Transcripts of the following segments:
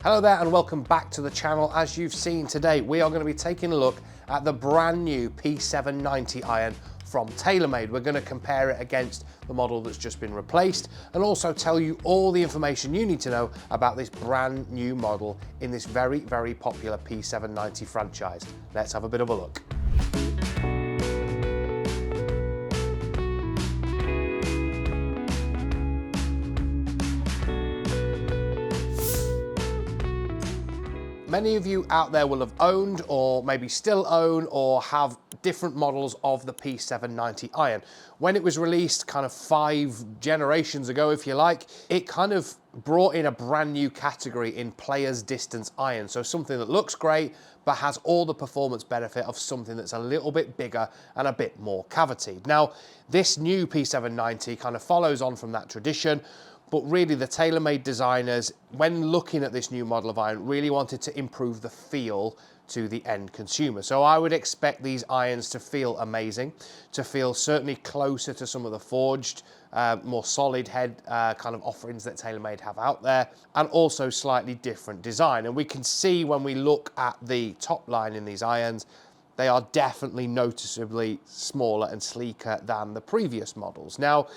Hello there and welcome back to the channel. As you've seen today, we are going to be taking a look at the brand new P790 iron from TaylorMade. We're going to compare it against the model that's just been replaced and also tell you all the information you need to know about this brand new model in this very, very popular P790 franchise. Let's have a bit of a look. Many of you out there will have owned or maybe still own or have different models of the P790 iron. When it was released kind of 5 generations ago, if you like, it kind of brought in a brand new category in player's distance iron. So something that looks great, but has all the performance benefit of something that's a little bit bigger and a bit more cavity. Now, this new P790 kind of follows on from that tradition. But really the TaylorMade designers, when looking at this new model of iron, really wanted to improve the feel to the end consumer. So I would expect these irons to feel amazing, to feel certainly closer to some of the forged, more solid head kind of offerings that TaylorMade have out there, and also slightly different design. And we can see when we look at the top line in these irons, they are definitely noticeably smaller and sleeker than the previous models. Now,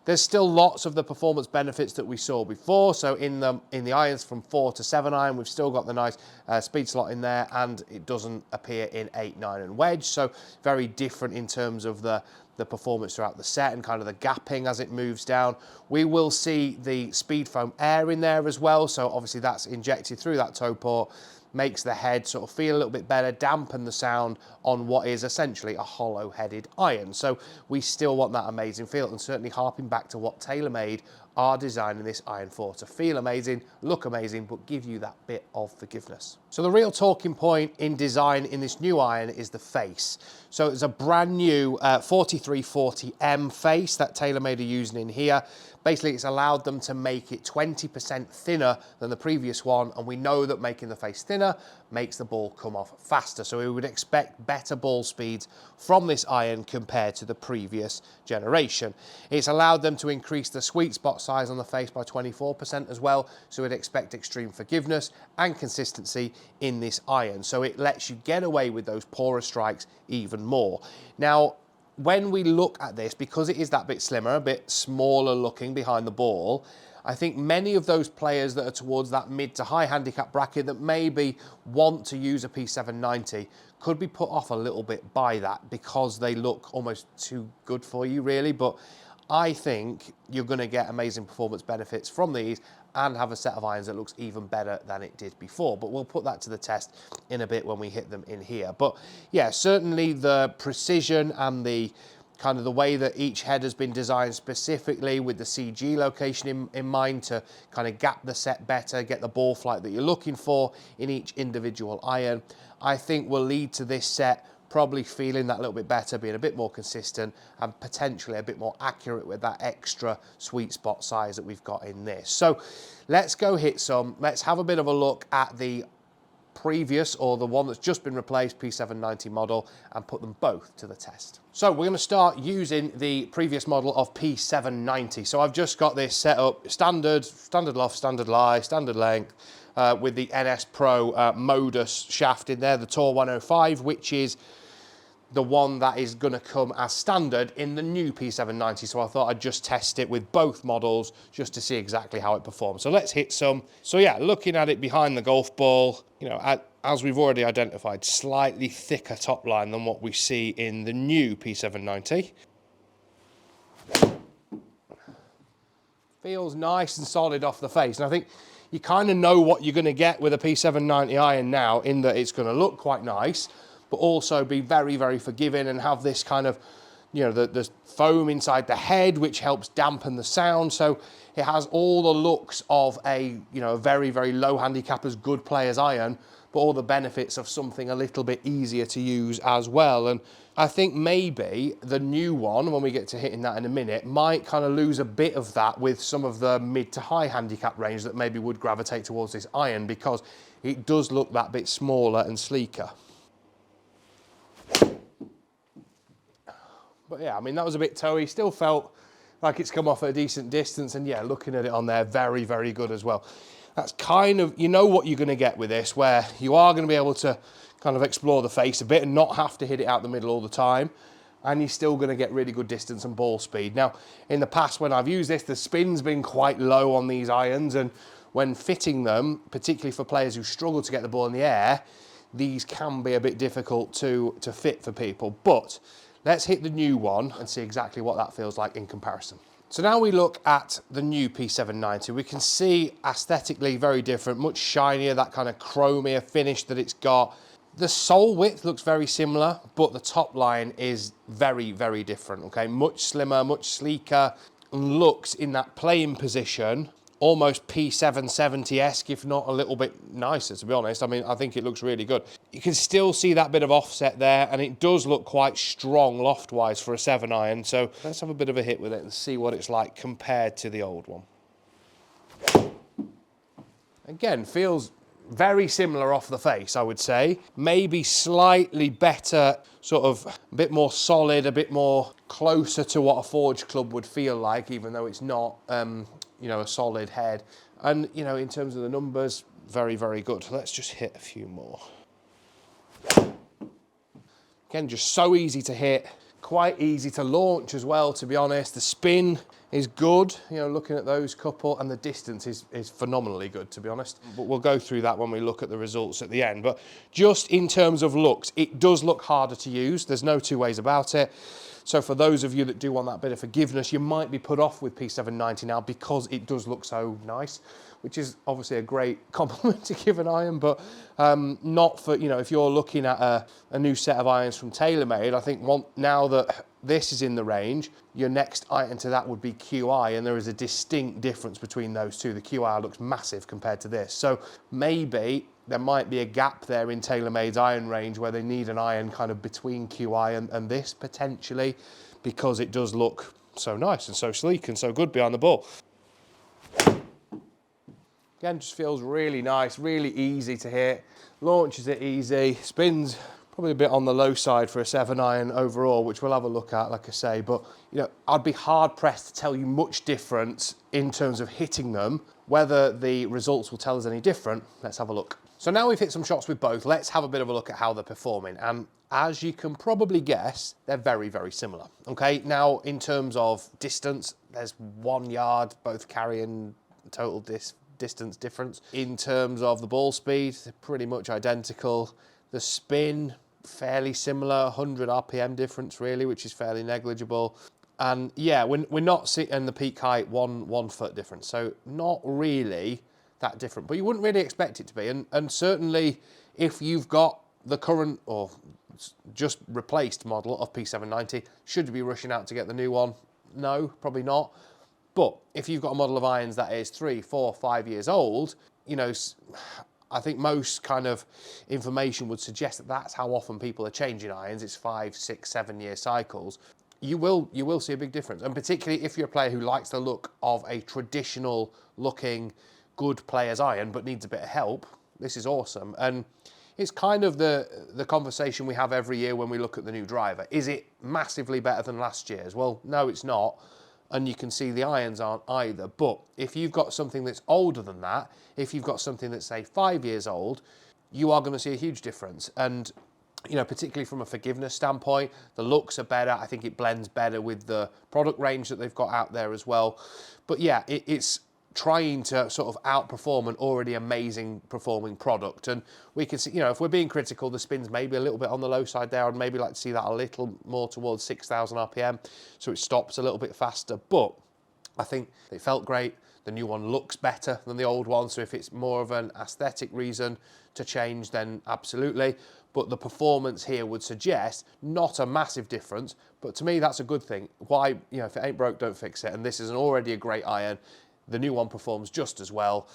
there's still lots of the performance benefits that we saw before. So in the irons from 4 to 7 iron, we've still got the nice speed slot in there, and it doesn't appear in 8, 9 and wedge. So very different in terms of the performance throughout the set and kind of the gapping as it moves down. We will see the speed foam air in there as well. So obviously that's injected through that toe port, makes the head sort of feel a little bit better, dampen the sound on what is essentially a hollow-headed iron. So we still want that amazing feel, and certainly harping back to what TaylorMade are designing this iron for, to feel amazing, look amazing, but give you that bit of forgiveness. So the real talking point in design in this new iron is the face. So it's a brand new 4340M face that TaylorMade are using in here. Basically, it's allowed them to make it 20% thinner than the previous one, and we know that making the face thinner makes the ball come off faster. So we would expect better ball speeds from this iron compared to the previous generation. It's allowed them to increase the sweet spot size on the face by 24% as well, so we'd expect extreme forgiveness and consistency in this iron. So it lets you get away with those poorer strikes even more. Now, when we look at this, because it is that bit slimmer, a bit smaller looking behind the ball, I think many of those players that are towards that mid to high handicap bracket that maybe want to use a P790 could be put off a little bit by that because they look almost too good for you, really. But I think you're going to get amazing performance benefits from these and have a set of irons that looks even better than it did before. But we'll put that to the test in a bit when we hit them in here. But yeah, certainly the precision and the kind of the way that each head has been designed specifically with the CG location in mind to kind of gap the set better, get the ball flight that you're looking for in each individual iron, I think will lead to this set probably feeling that little bit better, being a bit more consistent and potentially a bit more accurate with that extra sweet spot size that we've got in this. So let's go hit some. Let's have a bit of a look at the previous, or the one that's just been replaced, P790 model, and put them both to the test. So we're going to start using the previous model of P790. So I've just got this set up standard loft, standard lie, standard length, with the NS Pro Modus shaft in there, the Tour 105, which is the one that is going to come as standard in the new P790. So I thought I'd just test it with both models just to see exactly how it performs. So let's hit some. So yeah, looking at it behind the golf ball, you know, as we've already identified, slightly thicker top line than what we see in the new P790. Feels nice and solid off the face. And I think you kind of know what you're going to get with a P790 iron now, in that it's going to look quite nice, but also be very, very forgiving and have this kind of, you know, the foam inside the head, which helps dampen the sound. So it has all the looks of a, you know, a very, very low handicapper's good player's iron, but all the benefits of something a little bit easier to use as well. And I think maybe the new one, when we get to hitting that in a minute, might kind of lose a bit of that with some of the mid to high handicap range that maybe would gravitate towards this iron, because it does look that bit smaller and sleeker. But yeah, I mean, that was a bit toey, still felt like it's come off at a decent distance, and yeah, looking at it on there, very, very good as well. That's kind of, you know what you're going to get with this, where you are going to be able to kind of explore the face a bit and not have to hit it out the middle all the time. And you're still going to get really good distance and ball speed. Now, in the past when I've used this, the spin's been quite low on these irons, and when fitting them, particularly for players who struggle to get the ball in the air, these can be a bit difficult to fit for people. But let's hit the new one and see exactly what that feels like in comparison. So now we look at the new P790. We can see aesthetically very different, much shinier, that kind of chromier finish that it's got. The sole width looks very similar, but the top line is very, very different, okay? Much slimmer, much sleeker, and looks in that playing position almost P770-esque, if not a little bit nicer, to be honest. I mean, I think it looks really good. You can still see that bit of offset there, and it does look quite strong loft-wise for a 7-iron. So let's have a bit of a hit with it and see what it's like compared to the old one. Again, feels very similar off the face, I would say. Maybe slightly better, sort of a bit more solid, a bit more closer to what a Forge club would feel like, even though it's not, you know, a solid head. And, you know, in terms of the numbers, very, very good. Let's just hit a few more. Again, just so easy to hit, quite easy to launch as well, to be honest. The spin is good, you know, looking at those couple, and the distance is phenomenally good, to be honest. But we'll go through that when we look at the results at the end. But just in terms of looks, it does look harder to use. There's no two ways about it. So for those of you that do want that bit of forgiveness, you might be put off with P790 now because it does look so nice, which is obviously a great compliment to give an iron, but not for, you know, if you're looking at a new set of irons from TaylorMade, I think now that this is in the range, your next item to that would be QI, and there is a distinct difference between those two. The QI looks massive compared to this. So maybe there might be a gap there in TaylorMade's iron range where they need an iron kind of between QI and this potentially, because it does look so nice and so sleek and so good behind the ball. Again, just feels really nice, really easy to hit, launches it easy, spins probably a bit on the low side for a 7-iron overall, which we'll have a look at, like I say. But, you know, I'd be hard pressed to tell you much difference in terms of hitting them. Whether the results will tell us any different, let's have a look. So now we've hit some shots with both, let's have a bit of a look at how they're performing. And as you can probably guess, they're very, very similar. Okay, now in terms of distance, there's 1 yard, both carrying total distance difference. In terms of the ball speed, they're pretty much identical. The spin, fairly similar, 100 RPM difference really, which is fairly negligible. And yeah, we're not sitting the peak height one foot difference, so not really that different, but you wouldn't really expect it to be. And certainly if you've got the current or just replaced model of P790, should you be rushing out to get the new one? No, probably not. But if you've got a model of irons that is 3, 4, 5 years old, you know, I think most kind of information would suggest that that's how often people are changing irons. It's 5, 6, 7 year cycles. You will see a big difference. And particularly if you're a player who likes the look of a traditional looking good player's iron but needs a bit of help, this is awesome. And it's kind of the conversation we have every year when we look at the new driver. Is it massively better than last year's? Well, no, it's not. And you can see the irons aren't either. But if you've got something that's older than that, if you've got something that's, say, 5 years old, you are going to see a huge difference. And, you know, particularly from a forgiveness standpoint, the looks are better. I think it blends better with the product range that they've got out there as well. But yeah, it's trying to sort of outperform an already amazing performing product. And we can see, you know, if we're being critical, the spin's maybe a little bit on the low side there. I'd maybe like to see that a little more towards 6,000 RPM, so it stops a little bit faster. But I think it felt great. The new one looks better than the old one, so if it's more of an aesthetic reason to change, then absolutely. But the performance here would suggest not a massive difference, but to me that's a good thing. Why, you know, if it ain't broke, don't fix it. And this is already a great iron. The new one performs just as well,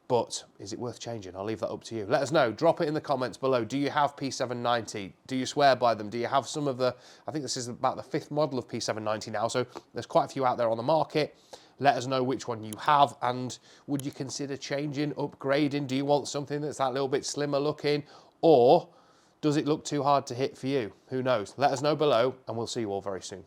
but is it worth changing? I'll leave that up to you. Let us know. Drop it in the comments below. Do you have P790? Do you swear by them? Do you have some of the, I think this is about the 5th model of P790 now, so there's quite a few out there on the market. Let us know which one you have, and would you consider changing, upgrading? Do you want something that's that little bit slimmer looking, or does it look too hard to hit for you? Who knows? Let us know below, and we'll see you all very soon.